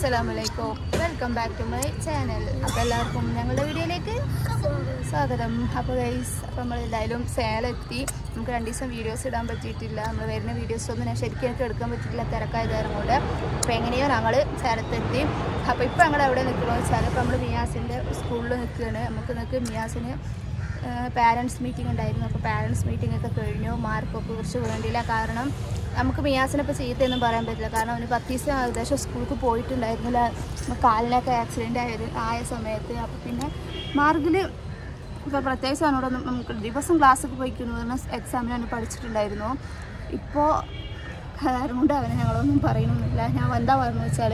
Assalamualaikum. Welcome back to my channel. അപ്പോൾ എല്ലാവർക്കും ഞങ്ങളുടെ വീഡിയോയിലേക്ക് സ്വാഗതം. അപ്പോൾ ഗൈസ്, അപ്പോൾ നമ്മൾ എന്തായാലും സേലെത്തി. നമുക്ക് 2 ദിവസം വീഡിയോസ് ഇടാൻ പറ്റിയിട്ടില്ല. നമ്മൾ വരുന്ന വീഡിയോസ് ഒന്നും ഞാൻ ശരിക്കും എനിക്ക് എടുക്കാൻ പറ്റിയിട്ടില്ല, തിരക്കായ കാരണം കൊണ്ട്. അപ്പോൾ എങ്ങനെയോ ഞങ്ങൾ സേലത്തെത്തി. അപ്പോൾ ഇപ്പോൾ ഞങ്ങൾ എവിടെ നിൽക്കണമെന്ന് വെച്ചാൽ ഇപ്പോൾ നമ്മൾ മിയാസിൻ്റെ സ്കൂളിൽ നിൽക്കുകയാണ്. നമുക്ക് മിയാസിന് പാരൻസ് മീറ്റിംഗ് ഉണ്ടായിരുന്നു. അപ്പോൾ പാരൻസ് മീറ്റിംഗ് ഒക്കെ കഴിഞ്ഞു. മാർക്കൊക്കെ കുറിച്ച് വേണ്ടിയില്ല, കാരണം നമുക്ക് മിയാസിനെ ഇപ്പോൾ ചീത്തയൊന്നും പറയാൻ പറ്റില്ല. കാരണം അവന് 10 ദിവസം ഏകദേശം സ്കൂൾക്ക് പോയിട്ടുണ്ടായിരുന്നില്ല, കാലിനൊക്കെ ആക്സിഡൻ്റ് ആയ സമയത്ത്. അപ്പോൾ പിന്നെ മാർക്കിൽ ഇപ്പോൾ പ്രത്യേകിച്ച് അവനോടൊന്നും നമുക്ക് ദിവസം ക്ലാസ്സൊക്കെ പോയിക്കുന്നു പറഞ്ഞാൽ എക്സാമിനാണ് പഠിച്ചിട്ടുണ്ടായിരുന്നു. ഇപ്പോൾ കാരണം കൊണ്ട് അവനെ ഞങ്ങളൊന്നും പറയണമെന്നില്ല. ഞാൻ എന്താ പറയുന്നത് വെച്ചാൽ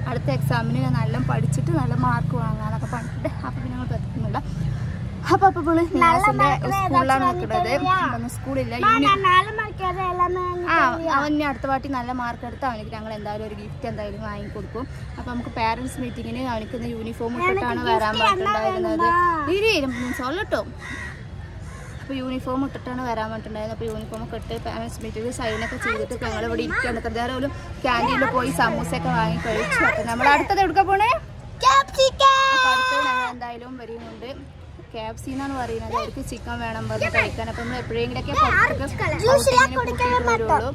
അടുത്ത എക്സാമിന് ഞാൻ നല്ല പഠിച്ചിട്ട് നല്ല മാർക്ക് വാങ്ങാനൊക്കെ പറഞ്ഞിട്ട്. അപ്പോൾ പിന്നെ ഞങ്ങൾ പറ്റുന്നില്ല. അപ്പോൾ സ്കൂളിലാണ് നിൽക്കുന്നത്, സ്കൂളില്ല. അവന് അടുത്ത പാട്ടി നല്ല മാർക്ക് എടുത്ത് അവനിക്ക് ഞങ്ങൾ എന്തായാലും ഒരു ഗിഫ്റ്റ് എന്തായാലും വാങ്ങിക്കൊടുക്കും. അപ്പോൾ നമുക്ക് പാരൻസ് മീറ്റിങ്ങിന് അവനിക്ക് യൂണിഫോം ഇട്ടിട്ടാണ് വരാൻ പറഞ്ഞിട്ടുണ്ടായിരുന്നത്. സോളട്ടോ. അപ്പോൾ യൂണിഫോം ഇട്ടിട്ടാണ് വരാൻ പറഞ്ഞിട്ടുണ്ടായിരുന്നത്. അപ്പോൾ യൂണിഫോം ഒക്കെ ഇട്ട് പാരൻസ് മീറ്റിംഗ് സൈനൊക്കെ ചെയ്തിട്ട് ഞങ്ങൾ ഇവിടെ ഇരിക്കുകയാണ്. എന്തായാലും ഒരു ക്യാൻറ്റീനിൽ പോയി സമൂസയൊക്കെ വാങ്ങി കഴിച്ചു. അപ്പോൾ നമ്മൾ അടുത്തത് എടുക്കാൻ പോണേ. അപ്പോൾ അടുത്തത് ഞങ്ങൾ എന്തായാലും വരുന്നുണ്ട്. KFC എന്നാണ് പറയുന്നത്. അവർക്ക് ചിക്കൻ വേണം പറഞ്ഞ് കഴിക്കാൻ. അപ്പം നമ്മൾ എപ്പോഴെങ്കിലൊക്കെ വരുള്ളൂ.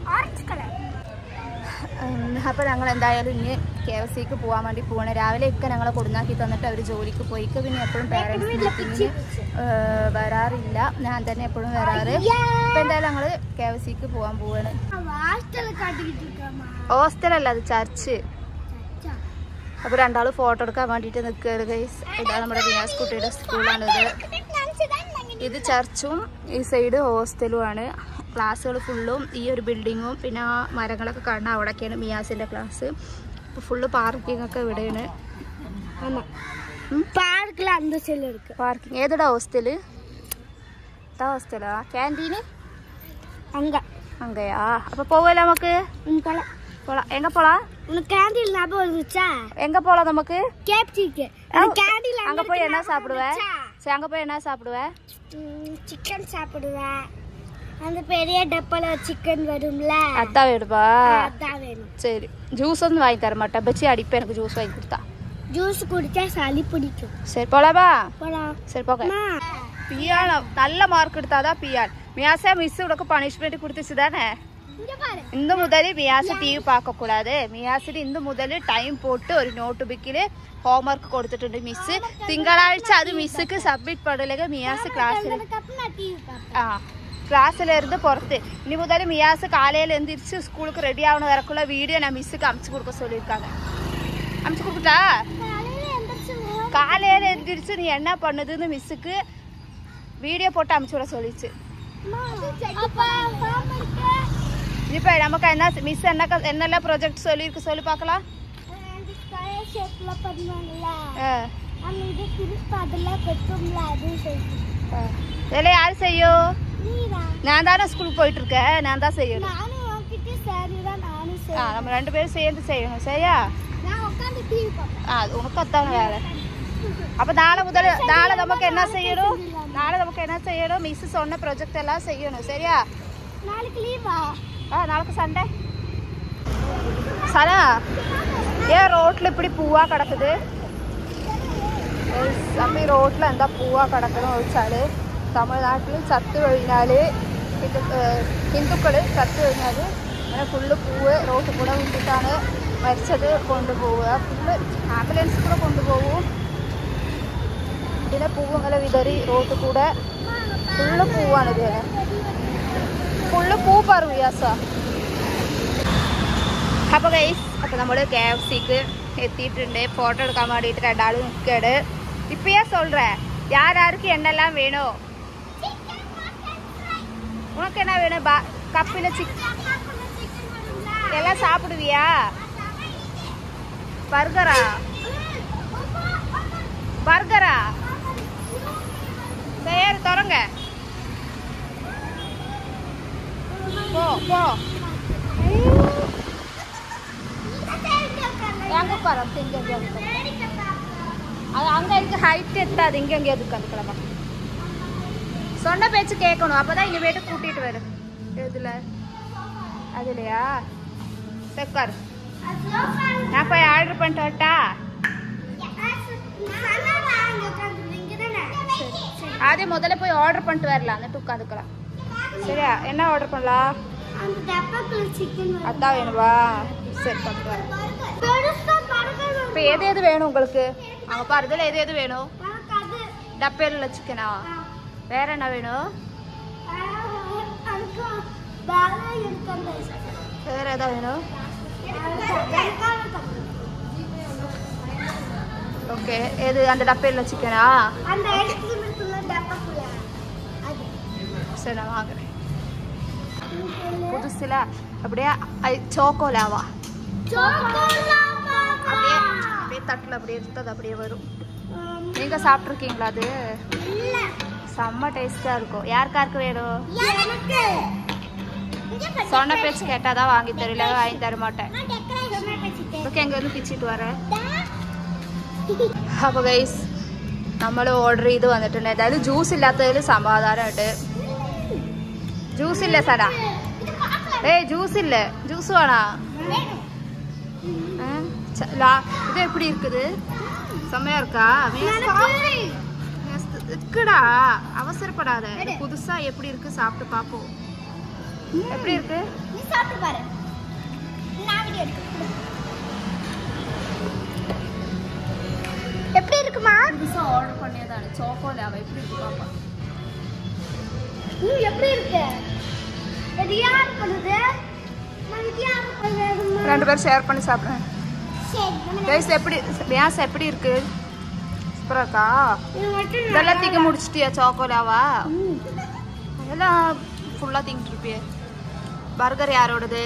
അപ്പോൾ ഞങ്ങൾ എന്തായാലും ഇനി KFCക്ക് പോകാൻ വേണ്ടി പോകണം. രാവിലെ ഒക്കെ ഞങ്ങളെ കൊടുന്നാക്കി തന്നിട്ട് അവർ ജോലിക്ക് പോയിക്ക്. പിന്നെ എപ്പോഴും പാരൻസ് മീറ്റിങ്ങിന് വരാറില്ല, ഞാൻ തന്നെ എപ്പോഴും വരാറ്. അപ്പം എന്തായാലും ഞങ്ങൾ KFCക്ക് പോകാൻ പോവാണ്. ഹോസ്റ്റലല്ല, അത് ചർച്ച്. അപ്പോൾ രണ്ടാൾ ഫോട്ടോ എടുക്കാൻ വേണ്ടിയിട്ട് നിൽക്കുകയാണ് ഗൈസ്. ഇതാണ് നമ്മുടെ വിനാസ് കുട്ടിയുടെ സ്കൂളാണിത്. ഇത് ചർച്ചും ഈ സൈഡ് ഹോസ്റ്റലുമാണ്. ക്ലാസ്സുകൾ ഫുള്ളും ഈ ഒരു ബിൽഡിങ്ങും പിന്നെ ആ മരങ്ങളൊക്കെ കാണുന്ന അവിടെയൊക്കെയാണ് മിയാസിൻ്റെ ക്ലാസ്. അപ്പോൾ ഫുള്ള് പാർക്കിംഗ് ഒക്കെ ഇവിടെയാണ്. പാർക്കിംഗ് ഏതാ ഹോസ്റ്റല്? ഹോസ്റ്റലാ ക്യാൻറ്റീന് അങ്ങയാ. അപ്പോൾ പോവല്ലോ നമുക്ക്. எங்க போலாம்? கேண்டீன் ஞாபகம் வந்துச்சா? எங்க போலாம் நமக்கு? கேப்சிக்கு. கேண்டீன்ல அங்க போய் என்ன சாப்பிடுவ? சரி, அங்க போய் என்ன சாப்பிடுவ? சிக்கன் சாப்பிடுவேன். அந்த பெரிய டப்பால சிக்கன் வரும்ல, அதான் வேணுமா? அதான் வேணும். சரி, ஜூஸ் ஒന്നും வாங்கி தர மாட்டேன், பச்சி அடிப்பேன் எனக்கு ஜூஸ் வாங்கி கொடுத்தா. ஜூஸ் குடிச்சா சளி பிடிக்கும். சரி போலாமா? போலாம். சரி போக. பியான் நல்ல மார்க் எடுத்தாதான் பியான். மியாசா மிஸ் உனக்கு பனிஷ்மெண்ட் கொடுத்துச்சு தானே? ഇന്ന് മുതൽ മിയാസ് TV പാക്കക്കൂടാതെ. മിയാസിന് ഇന്ന് മുതൽ ടൈം പോട്ട് ഒരു നോട്ട് ബുക്കിൽ ഹോംവർക്ക് കൊടുത്തിട്ടുണ്ട് മിസ്. തിങ്കളാഴ്ച അത് മിസ്ക്ക് സബ്മിറ്റ് പടലേക്ക് മിയാസ് ക്ലാസ്സിലിരുന്ന് പുറത്ത്. ഇനി മുതൽ മിയാസ് കാലയിൽ എந்திരിച്ച് സ്കൂൾക്ക് റെഡി ആവണ വരക്കുള്ള വീഡിയോ ഞാൻ മിസ്ക്ക് അമിച്ചു കൊടുക്കാൻ சொல்லியிருக்காங்க. அமிச்சு கொடுக்கட்டா? காலையில் எந்திரிச்சு நீ என்ன பண்ணுதுன்னு மிஸ்ஸுக்கு வீடியோ போட்டு அமிச்சு விட சொல்லிச்சு. இப்போ நமக்கு என்ன மிஸ் என்னெல்லாம் ப்ராஜெக்ட் சொல்லியிருக்கு சொல்லி பார்க்கலாம். இதெல்லாம் யார் செய்யும்? நான் தானே ஸ்கூலுக்கு போயிட்டு இருக்கேன், நான் தான் செய்யணும். நம்ம 2 பேரும் சேர்ந்து செய்யணும், சரியா? உனக்கு அத்தான வேலை. அப்போ நாளை நமக்கு என்ன செய்யணும்? மிஸ் சொன்ன ப்ராஜெக்ட் எல்லாம் செய்யணும், சரியா? நாளைக்கு லீவா? நாளைக்கு சண்டே. சனா, ஏன் ரோட்டில் இப்படி பூவா கிடக்குது? அப்படி ரோட்டில் എന്താ പൂവാ കിടക്കുന്നത് വെച്ചാൽ തമിഴ്നാട്ടിൽ ചത്തു കഴിഞ്ഞാൽ ഹിന്ദുക്കൾ ചത്തു കഴിഞ്ഞാൽ അങ്ങനെ ഫുള്ള് പൂവ് റോട്ടിൽ കൂടെ വിട്ടിട്ടാണ് മരിച്ചത് കൊണ്ടുപോവുക. ഫുള്ള് ആംബുലൻസ് കൂടെ കൊണ്ടുപോകും. ഇതിനെ പൂവ് ഇങ്ങനെ വിതറി റോട്ടിൽ കൂടെ ഫുള്ള് പൂവാണിത്. ഫുള്ള് പൂ പറവിയാസ. അപ്പോൾ ഗൈസ്, അപ്പോൾ നമ്മൾ KFCക്ക് എത്തിയിട്ടുണ്ട്. ഫോട്ടോ എടുക്കാൻ വേണ്ടിയിട്ട് രണ്ടാൾ നിൽക്കുകയാണ്. இப்போ ஏன் சொல்ற? யார் யாருக்கு என்னெல்லாம் வேணும்? உனக்கு என்ன வேணும்? கப்பில் எல்லாம் சாப்பிடுவியா? பர்கரா? சரி தொடங்க. போ எங்க பாரு, அது அங்க இருக்கு ஹைட் எட்டாது. இங்க எங்கேயாவது உட்காந்துக்கலாமா? சொன்ன பேச்சு கேட்கணும், அப்பதான் இங்க வீட்டு கூட்டிட்டு வரும். எதுல? அதுலயா? உட்காரு. நான் போய் ஆர்டர் பண்ணிட்டு வரட்டா? அதே முதல்ல போய் ஆர்டர் பண்ணிட்டு வரலாம், அந்த உட்காந்துக்கலாம். சரியா? என்ன ஆர்டர் பண்ணலாம்? அதான் வேணுவா? சரி பண்ணிட்டு வரேன். இப்போ எது எது வேணும் உங்களுக்கு? அங்கே பாருதில் எது எது வேணும்? டப்பேல சிக்கனா? வேற என்ன வேணும்? வேற எதா வேணும்? ஓகே, எது அந்த டப்பேல சிக்கனா? சரி, நான் வாங்குறேன். புதுசுல அப்படியே சோக்கோ லாவா அப்படியே அப்படியே தட்டில் அப்படியே எடுத்தது அப்படியே வரும். நீங்க சாப்பிட்ருக்கீங்களா? அது செம்ம டேஸ்டா இருக்கும். யாருக்காருக்கு வேணும்? சொன்ன பேச்சு கேட்டாதான் வாங்கி தரல, வாங்கி தர மாட்டேன். ஓகே, எங்க வந்து பிச்சுட்டு வரேன். அப்போ கைஸ் നമ്മൾ ഓർഡർ ചെയ്ത് വന്നിട്ടുണ്ട്. ഏതായാലും ജ്യൂസ് ഇല്ലാത്തതിൽ സമാധാനമായിട്ട്. ജ്യൂസ് ഇല്ല സാറാ? ജ്യൂസ് ഇല്ല, ജ്യൂസ് വേണോ? இது எப்படி இருக்குது? செம்மையா இருக்கா? இருக்குடா, அவசரப்படாத. புதுசா எப்படி இருக்கு சாப்பிட்டு பாப்போம். எப்படி இருக்கு? நீ சாப்பிட்டு பாரு, நான் வீடியோ எடுக்கிறேன். எப்படி இருக்குமா? புதுசா ஆர்டர் பண்ணியதானே சோக்கோ லாவா. எப்படி இருக்கு பாப்பா? எப்படி இருக்கு? இது யார் பண்ணுது? நான் இது யார் பண்ணுது? ரெண்டு பேரும் ஷேர் பண்ணி சாப்பிடுறேன். கைஸ் எப்படி வியாஸ் எப்படி இருக்கு? சூப்பரா இருக்கா? இதெல்லாம் தீக்க முடிச்சிட்டியா சோக்கோ லாவா? அதெல்லாம் ஃபுல்லா திங்கிட்டு இருப்பியே. பர்கர் யாரோடது?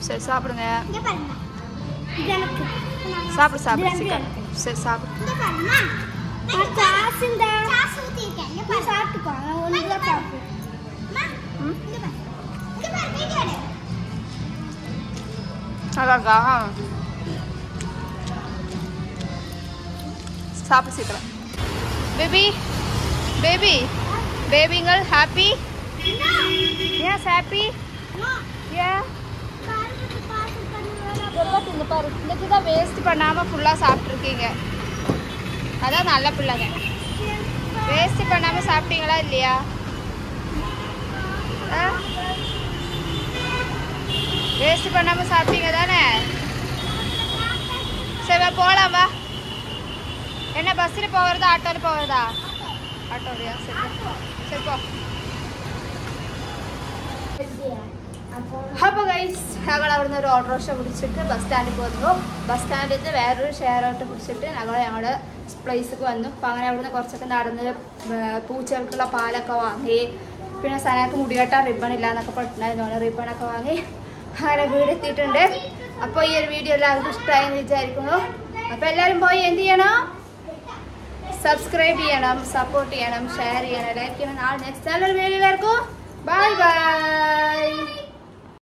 சரி சாப்பிடுங்க. சாப்பிடு சாப்பிடு சிக்கன். சரி சாப்பிடு. நல்லா இருக்கா? சாப்பிடு சீக்கிரம். பேபி பேபி பேபிங்கள் ஹாப்பி? Yes happy. ஏன் தின்னு பாரு. இன்னைக்கு தான் வேஸ்ட் பண்ணாமல் ஃபுல்லாக சாப்பிட்ருக்கீங்க. அதான் நல்ல பிள்ளைங்க. வேஸ்ட் பண்ணாமல் சாப்பிட்டீங்களா இல்லையா? வேஸ்ட் பண்ணாமல் சாப்பிட்டீங்க தானே? சரி போகலாம் வா. என்ன பஸ்ஸில் போகிறதா ஆட்டோவில் போகிறதா? ஆட்டோலையா? சரி சரி പോ. അപ്പോൾ ഗൈസ് ഞങ്ങൾ അവിടുന്ന് ഒരു ഓട്ടോറിക്ഷ പിടിച്ചിട്ട് ബസ് സ്റ്റാൻഡിൽ വന്നു. ബസ് സ്റ്റാൻഡിൽ നിന്ന് വേറൊരു ഷെയർ ഓട്ടോ പിടിച്ചിട്ട് ഞങ്ങളുടെ പ്ലേസിലേക്ക് വന്നു. അപ്പോൾ അങ്ങനെ അവിടുന്ന് കുറച്ചൊക്കെ നടന്ന് പൂച്ചകൾക്കുള്ള പാലൊക്കെ വാങ്ങി. പിന്നെ സനക്ക് മുടികെട്ടാൻ റിബൺ ഇല്ല എന്നൊക്കെ പറഞ്ഞിട്ടുണ്ടായിരുന്നു. റിബണൊക്കെ വാങ്ങി അങ്ങനെ വീടെത്തിയിട്ടുണ്ട്. അപ്പോൾ ഈ ഒരു വീഡിയോ എല്ലാവർക്കും ഇഷ്ടമായെന്ന് വിചാരിക്കുന്നു. അപ്പോൾ എല്ലാവരും പോയി എന്ത് ചെയ്യണം? സബ്സ്ക്രൈബ് ചെയ്യണം, സപ്പോർട്ട് ചെയ്യണം, ഷെയർ ചെയ്യണം, ലൈക്ക് ചെയ്യണം. നാളെ നെക്സ്റ്റ് നല്ലൊരു വീഡിയോ. എല്ലാവർക്കും ബൈ ബൈ.